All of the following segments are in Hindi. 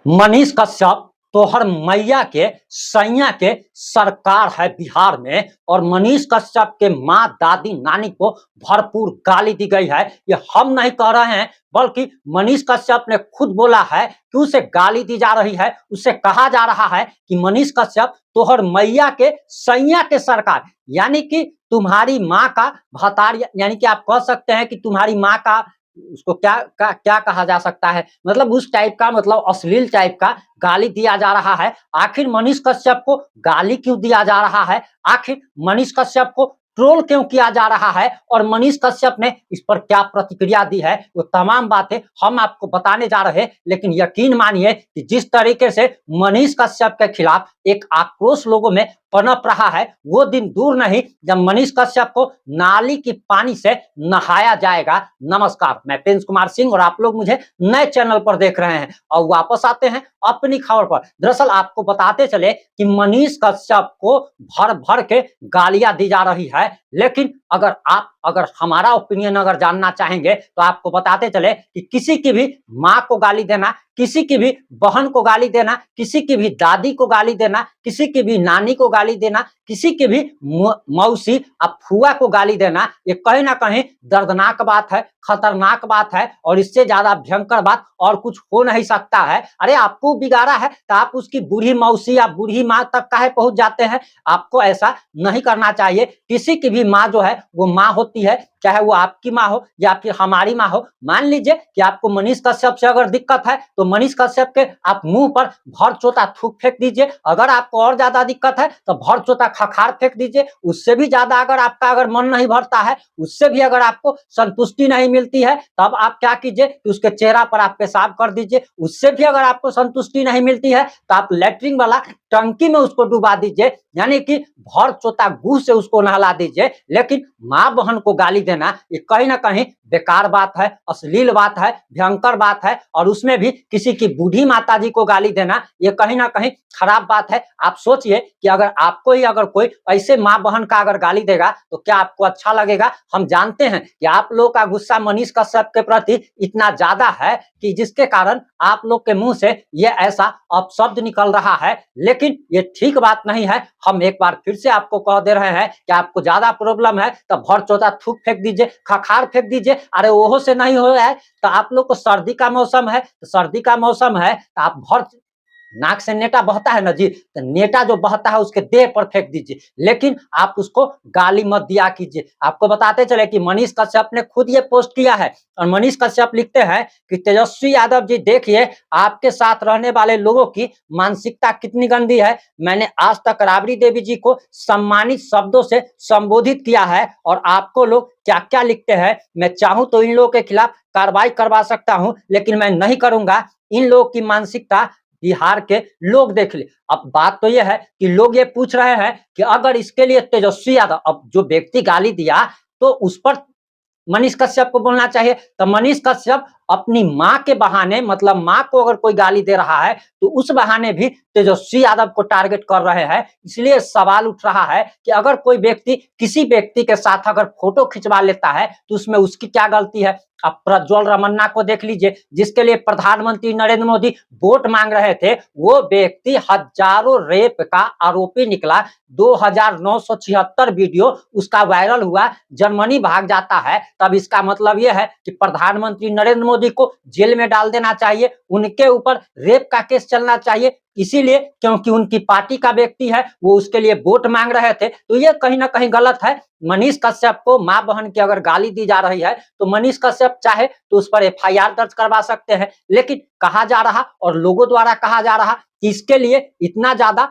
मनीष कश्यप तोहर मैया के सैया के सरकार है बिहार में और मनीष कश्यप के माँ दादी नानी को भरपूर गाली दी गई है। ये हम नहीं कह रहे हैं बल्कि मनीष कश्यप ने खुद बोला है कि उसे गाली दी जा रही है। उसे कहा जा रहा है कि मनीष कश्यप तोहर मैया के सैया के सरकार यानी कि तुम्हारी माँ का भतार, यानी कि आप कह सकते हैं कि तुम्हारी माँ का उसको क्या कहा जा सकता है, मतलब उस टाइप का, मतलब अश्लील टाइप का गाली दिया जा रहा है। आखिर मनीष कश्यप को गाली क्यों दिया जा रहा है, आखिर मनीष कश्यप को ट्रोल क्यों किया जा रहा है और मनीष कश्यप ने इस पर क्या प्रतिक्रिया दी है, वो तमाम बातें हम आपको बताने जा रहे हैं। लेकिन यकीन मानिए कि जिस तरीके से मनीष कश्यप के खिलाफ एक आक्रोश लोगों में पनप रहा है, वो दिन दूर नहीं जब मनीष कश्यप को नाली की पानी से नहाया जाएगा। नमस्कार, मैं प्रिंस कुमार सिंह और आप लोग मुझे नए चैनल पर देख रहे हैं और वापस आते हैं अपनी खबर पर। दरअसल आपको बताते चले कि मनीष कश्यप को भर भर के गालियां दी जा रही है। लेकिन अगर हमारा ओपिनियन अगर जानना चाहेंगे तो आपको बताते चले कि किसी की भी माँ को गाली देना, किसी की भी बहन को गाली देना, किसी की भी दादी को गाली देना, किसी की भी नानी को गाली देना, किसी की भी मौसी या फुआ को गाली देना, ये कहीं ना कहीं दर्दनाक बात है, खतरनाक बात है और इससे ज्यादा भयंकर बात और कुछ हो नहीं सकता है। अरे आपको बिगाड़ा है तो आप उसकी बूढ़ी मौसी या बूढ़ी माँ तक काहे पहुंच जाते हैं? आपको ऐसा नहीं करना चाहिए। किसी की भी माँ जो है वो माँ होती है, चाहे वो आपकी माँ हो या फिर हमारी माँ हो। मान लीजिए कि आपको मनीष कश्यप से अगर दिक्कत है तो मनीष कश्यप के आप मुंह पर भर चोता थूक फेंक दीजिए। अगर आपको और ज्यादा दिक्कत है तो भर चोता खखार फेंक दीजिए। उससे भी ज्यादा अगर आपका अगर मन नहीं भरता है, उससे भी अगर आपको संतुष्टि नहीं मिलती है, तब आप क्या कीजिए कि उसके चेहरा पर आप पेशाब कर दीजिए। उससे भी अगर आपको संतुष्टि नहीं मिलती है तो आप लेटरिन वाला टंकी में उसको डुबा दीजिए, यानी कि भर चोता गू से उसको नहला दीजिए। लेकिन माँ बहन को गाली देना ये कहीं ना कहीं बेकार बात है, अश्लील बात है, भयंकर बात है और उसमें भी किसी की बूढ़ी माताजी को गाली देना ये कहीं ना कहीं खराब बात है। आप सोचिए कि अगर आपको ही अगर कोई ऐसे माँ बहन का अगर गाली देगा तो क्या आपको अच्छा लगेगा? हम जानते हैं कि आप लोग का गुस्सा मनीष कश्यप के प्रति इतना ज्यादा है कि जिसके कारण आप लोग के मुंह से ये ऐसा अपशब्द निकल रहा है। लेकिन ये ठीक बात नहीं है। हम एक बार फिर से आपको कह दे रहे हैं कि आपको ज्यादा प्रॉब्लम है तो भर चौथा थूक फेंक दीजिए, खखार फेंक दीजिए। अरे ओहो से नहीं हो रहा है तो आप लोग को सर्दी का मौसम है, तो सर्दी का मौसम है तो आप भर नाक से नेटा बहता है ना जी, तो नेटा जो बहता है उसके देह पर फेंक दीजिए। लेकिन आप उसको गाली मत दिया कीजिए। आपको बताते चले कि मनीष कश्यप ने खुद ये पोस्ट किया है और मनीष कश्यप लिखते हैं कि तेजस्वी यादव जी देखिए आपके साथ रहने वाले लोगों की मानसिकता कितनी गंदी है। मैंने आज तक राबड़ी देवी जी को सम्मानित शब्दों से संबोधित किया है और आपको लोग क्या क्या लिखते हैं। मैं चाहूं तो इन लोगों के खिलाफ कार्रवाई करवा सकता हूं, लेकिन मैं नहीं करूंगा। इन लोगों की मानसिकता बिहार के लोग देख ले। अब बात तो यह है कि लोग ये पूछ रहे हैं कि अगर इसके लिए तेजस्वी यादव, अब जो व्यक्ति गाली दिया तो उस पर मनीष कश्यप को बोलना चाहिए, तो मनीष कश्यप अपनी माँ के बहाने, मतलब माँ को अगर कोई गाली दे रहा है तो उस बहाने भी तेजस्वी यादव को टारगेट कर रहे हैं। इसलिए सवाल उठ रहा है कि अगर कोई व्यक्ति किसी व्यक्ति के साथ अगर फोटो खिंचवा लेता है तो उसमें उसकी क्या गलती है? अब प्रज्वल रमन्ना को देख लीजिए, जिसके लिए प्रधानमंत्री नरेंद्र मोदी वोट मांग रहे थे। वो व्यक्ति हजारों रेप का आरोपी निकला, 2976 वीडियो उसका वायरल हुआ, जर्मनी भाग जाता है। तब इसका मतलब यह है कि प्रधानमंत्री नरेंद्र मोदी को जेल में डाल देना चाहिए, उनके ऊपर रेप का केस चलना चाहिए। इसीलिए क्योंकि उनकी पार्टी का व्यक्ति है, वो उसके लिए वोट मांग रहे थे। तो ये कहीं ना कहीं गलत है। मनीष कश्यप को मां बहन की अगर गाली दी जा रही है तो मनीष कश्यप चाहे तो उस पर एफआईआर दर्ज करवा सकते हैं। लेकिन कहा जा रहा और लोगों द्वारा कहा जा रहा कि इसके लिए इतना ज्यादा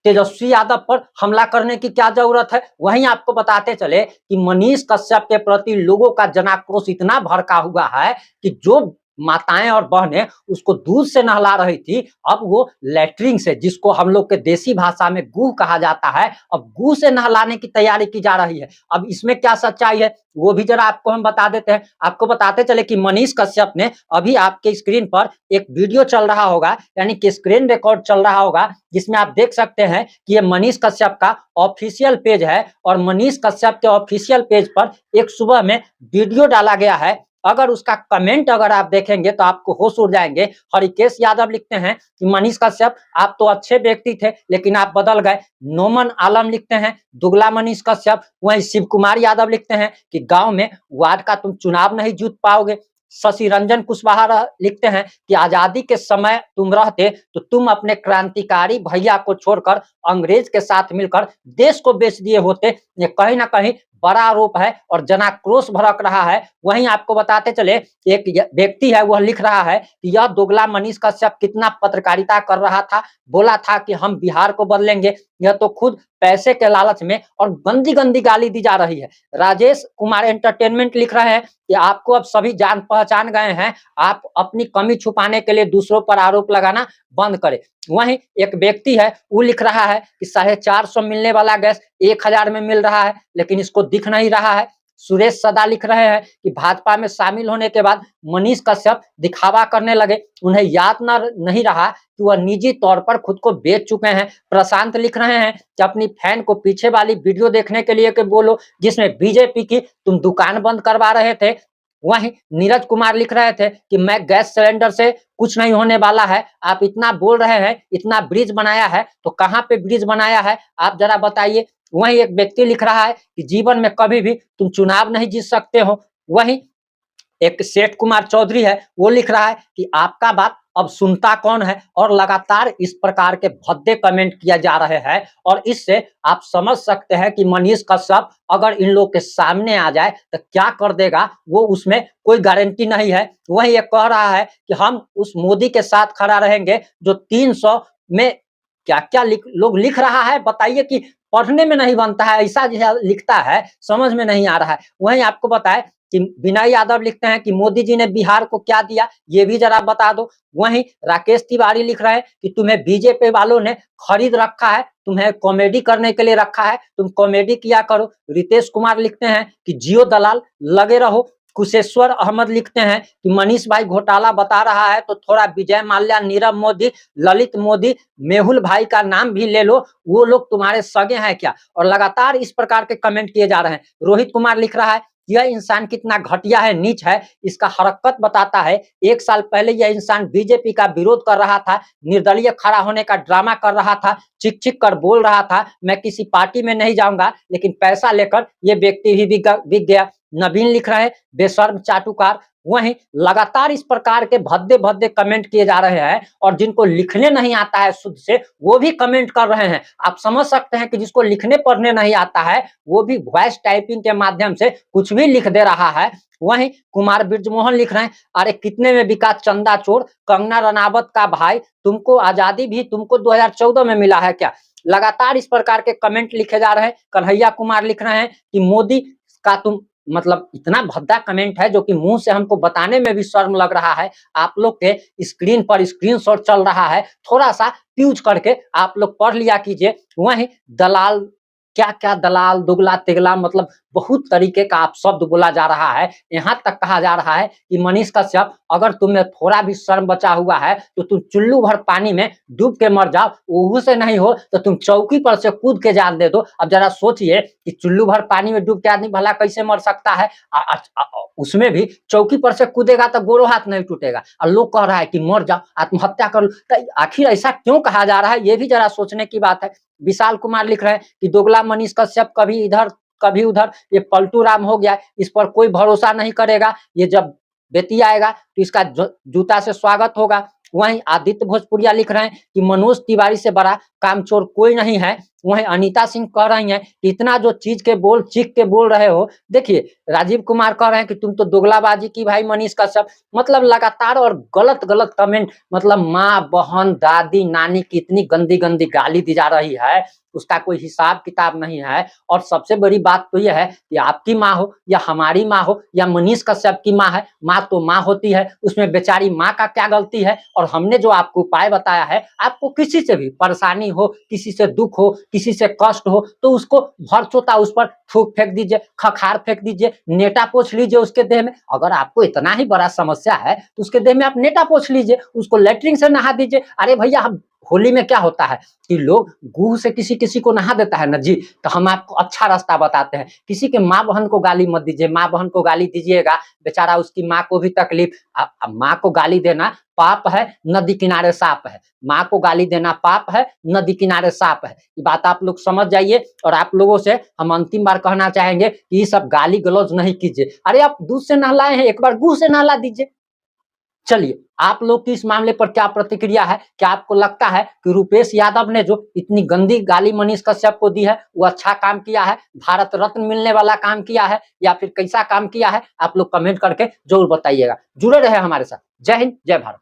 तेजस्वी यादव पर हमला करने की क्या जरूरत है। वहीं आपको बताते चले कि मनीष कश्यप के प्रति लोगों का जनाक्रोश इतना भड़का हुआ है कि जो माताएं और बहनें उसको दूध से नहला रही थी, अब वो लेटरिन से, जिसको हम लोग के देसी भाषा में गू कहा जाता है, अब गू से नहलाने की तैयारी की जा रही है। अब इसमें क्या सच्चाई है वो भी जरा आपको हम बता देते हैं। आपको बताते चले कि मनीष कश्यप ने अभी आपके स्क्रीन पर एक वीडियो चल रहा होगा, यानी कि स्क्रीन रिकॉर्ड चल रहा होगा, जिसमें आप देख सकते हैं कि ये मनीष कश्यप का ऑफिशियल पेज है और मनीष कश्यप के ऑफिशियल पेज पर एक सुबह में वीडियो डाला गया है अगर उसका कमेंट अगर आप देखेंगे तो आपको होश उड़ जाएंगे। हरिकेश यादव लिखते हैं कि मनीष कश्यप आप तो अच्छे व्यक्ति थे लेकिन आप बदल गए। नोमन आलम लिखते हैं दुगला मनीष कश्यप। वहीं शिव कुमार यादव लिखते हैं कि गांव में वार्ड का तुम चुनाव नहीं जीत पाओगे। शशि रंजन कुशवाहा लिखते हैं कि आजादी के समय तुम रहते तो तुम अपने क्रांतिकारी भैया को छोड़कर अंग्रेज के साथ मिलकर देश को बेच दिए होते। ये कहीं ना कहीं बड़ा आरोप है और जनाक्रोश भड़क रहा है। वहीं आपको बताते चले एक व्यक्ति है वह लिख रहा है कि यह दोगला मनीष कश्यप कितना पत्रकारिता कर रहा था, बोला था कि हम बिहार को बदलेंगे, यह तो खुद पैसे के लालच में और गंदी गंदी गाली दी जा रही है। राजेश कुमार एंटरटेनमेंट लिख रहे हैं कि आपको अब सभी जान पहचान गए हैं, आप अपनी कमी छुपाने के लिए दूसरों पर आरोप लगाना बंद करें। वहीं एक व्यक्ति है वो लिख रहा है कि 450 मिलने वाला गैस 1000 में मिल रहा है लेकिन इसको दिख नहीं रहा है। सुरेश सदा लिख रहे हैं कि भाजपा में शामिल होने के बाद मनीष कश्यप दिखावा करने लगे, उन्हें याद नहीं रहा कि वह निजी तौर पर खुद को बेच चुके हैं। प्रशांत लिख रहे हैं कि अपनी फैन को पीछे वाली वीडियो देखने के लिए कि बोलो जिसमें बीजेपी की तुम दुकान बंद करवा रहे थे। वहीं नीरज कुमार लिख रहे थे कि मैं गैस सिलेंडर से कुछ नहीं होने वाला है, आप इतना बोल रहे हैं, इतना ब्रिज बनाया है तो कहां पे ब्रिज बनाया है आप जरा बताइए। वहीं एक व्यक्ति लिख रहा है कि जीवन में कभी भी तुम चुनाव नहीं जीत सकते हो। वहीं एक सेठ कुमार चौधरी है वो लिख रहा है कि आपका बात अब सुनता कौन है, और लगातार इस प्रकार के भद्दे कमेंट किया जा रहे हैं और इससे आप समझ सकते हैं कि मनीष कश्यप अगर इन लोग के सामने आ जाए तो क्या कर देगा, वो उसमें कोई गारंटी नहीं है। वही ये कह रहा है कि हम उस मोदी के साथ खड़ा रहेंगे जो 300 में क्या क्या लोग लिख रहा है बताइए कि पढ़ने में नहीं बनता है, ऐसा लिखता है समझ में नहीं आ रहा है। वहीं आपको बताए कि विनय यादव लिखते हैं कि मोदी जी ने बिहार को क्या दिया ये भी जरा बता दो। वहीं राकेश तिवारी लिख रहे हैं कि तुम्हें बीजेपी वालों ने खरीद रखा है, तुम्हें कॉमेडी करने के लिए रखा है, तुम कॉमेडी किया करो। रितेश कुमार लिखते हैं कि जियो दलाल लगे रहो। कुशेश्वर अहमद लिखते हैं कि मनीष भाई घोटाला बता रहा है तो थोड़ा विजय माल्या, नीरव मोदी, ललित मोदी, मेहुल भाई का नाम भी ले लो, वो लोग तुम्हारे सगे हैं क्या। और लगातार इस प्रकार के कमेंट किए जा रहे हैं। रोहित कुमार लिख रहा है यह इंसान कितना घटिया है, नीच है, इसका हरकत बताता है। 1 साल पहले यह इंसान बीजेपी का विरोध कर रहा था, निर्दलीय खड़ा होने का ड्रामा कर रहा था, चिक चिक कर बोल रहा था मैं किसी पार्टी में नहीं जाऊंगा, लेकिन पैसा लेकर ये व्यक्ति भी बिक गया। नवीन लिख रहे हैं बेशर्म चाटुकार। वहीं लगातार इस प्रकार के भद्दे भद्दे कमेंट किए जा रहे हैं और जिनको लिखने नहीं आता है शुद्ध से वो भी कमेंट कर रहे हैं। आप समझ सकते हैं कि जिसको लिखने पढ़ने नहीं आता है वो भी वॉइस टाइपिंग के माध्यम से कुछ भी लिख दे रहा है। वहीं कुमार बिरजमोहन लिख रहे हैं अरे कितने में बिका चंदा चोर, कंगना रनावत का भाई, तुमको आजादी भी तुमको 2014 में मिला है क्या। लगातार इस प्रकार के कमेंट लिखे जा रहे हैं। कन्हैया कुमार लिख रहे हैं कि मोदी का तुम मतलब इतना भद्दा कमेंट है जो कि मुंह से हमको बताने में भी शर्म लग रहा है। आप लोग के स्क्रीन पर स्क्रीनशॉट चल रहा है, थोड़ा सा यूज करके आप लोग पढ़ लिया कीजिए। वहीं दलाल क्या क्या दलाल दुगला तिगला मतलब बहुत तरीके का आप शब्द बोला जा रहा है। यहाँ तक कहा जा रहा है कि मनीष कश्यप अगर तुम्हें थोड़ा भी शर्म बचा हुआ है तो तुम चुल्लू भर पानी में डूब के मर जाओ, ओहू से नहीं हो तो तुम चौकी पर से कूद के जान दे दो। अब जरा सोचिए कि चुल्लू भर पानी में डूब के आदमी भला कैसे मर सकता है, उसमें भी चौकी पर से कूदेगा तो गोरो हाथ नहीं टूटेगा और लोग कह रहा है कि मर जाओ आत्महत्या कर लो। तो आखिर ऐसा क्यों कहा जा रहा है ये भी जरा सोचने की बात है। विशाल कुमार लिख रहे हैं कि दोगला मनीष कश्यप कभी इधर कभी उधर, ये पलटू राम हो गया, इस पर कोई भरोसा नहीं करेगा, ये जब बेटी आएगा तो इसका जूता से स्वागत होगा। वहीं आदित्य भोजपुरिया लिख रहे हैं कि मनोज तिवारी से बड़ा कामचोर कोई नहीं है। वहीं अनीता सिंह कह रही हैं कि इतना जो चीज के बोल चीख के बोल रहे हो। देखिए राजीव कुमार कह रहे हैं कि तुम तो दोगलाबाजी की भाई मनीष कश्यप, मतलब लगातार और गलत गलत कमेंट, मतलब माँ बहन दादी नानी की इतनी गंदी गंदी गाली दी जा रही है उसका कोई हिसाब किताब नहीं है। और सबसे बड़ी बात तो यह है कि आपकी माँ हो या हमारी माँ हो या मनीष कश्यप की माँ है, माँ तो माँ होती है, उसमें बेचारी माँ का क्या गलती है। और हमने जो आपको उपाय बताया है, आपको किसी से भी परेशानी हो, किसी से दुख हो, किसी से कष्ट हो तो उसको भर चोता उस पर थूक फेंक दीजिए, खखार फेंक दीजिए, नेटा पोछ लीजिए उसके देह में। अगर आपको इतना ही बड़ा समस्या है तो उसके देह में आप नेटा पोछ लीजिए, उसको लेटरिन से नहा दीजिए। अरे भैया हम होली में क्या होता है कि लोग गुह से किसी किसी को नहा देता है ना जी, तो हम आपको अच्छा रास्ता बताते हैं। किसी के माँ बहन को गाली मत दीजिए, माँ बहन को गाली दीजिएगा बेचारा उसकी माँ को भी तकलीफ। माँ को गाली देना पाप है, नदी किनारे साप है। माँ को गाली देना पाप है, नदी किनारे साप है। ये बात आप लोग समझ जाइए। और आप लोगों से हम अंतिम बार कहना चाहेंगे कि ये सब गाली गलौज नहीं कीजिए। अरे आप दूध से नहलाए हैं, एक बार गुह से नहला दीजिए। चलिए, आप लोग की इस मामले पर क्या प्रतिक्रिया है? क्या आपको लगता है कि रुपेश यादव ने जो इतनी गंदी गाली मनीष कश्यप को दी है, वो अच्छा काम किया है, भारत रत्न मिलने वाला काम किया है, या फिर कैसा काम किया है? आप लोग कमेंट करके जरूर बताइएगा। जुड़े रहे हमारे साथ। जय हिंद, जय भारत।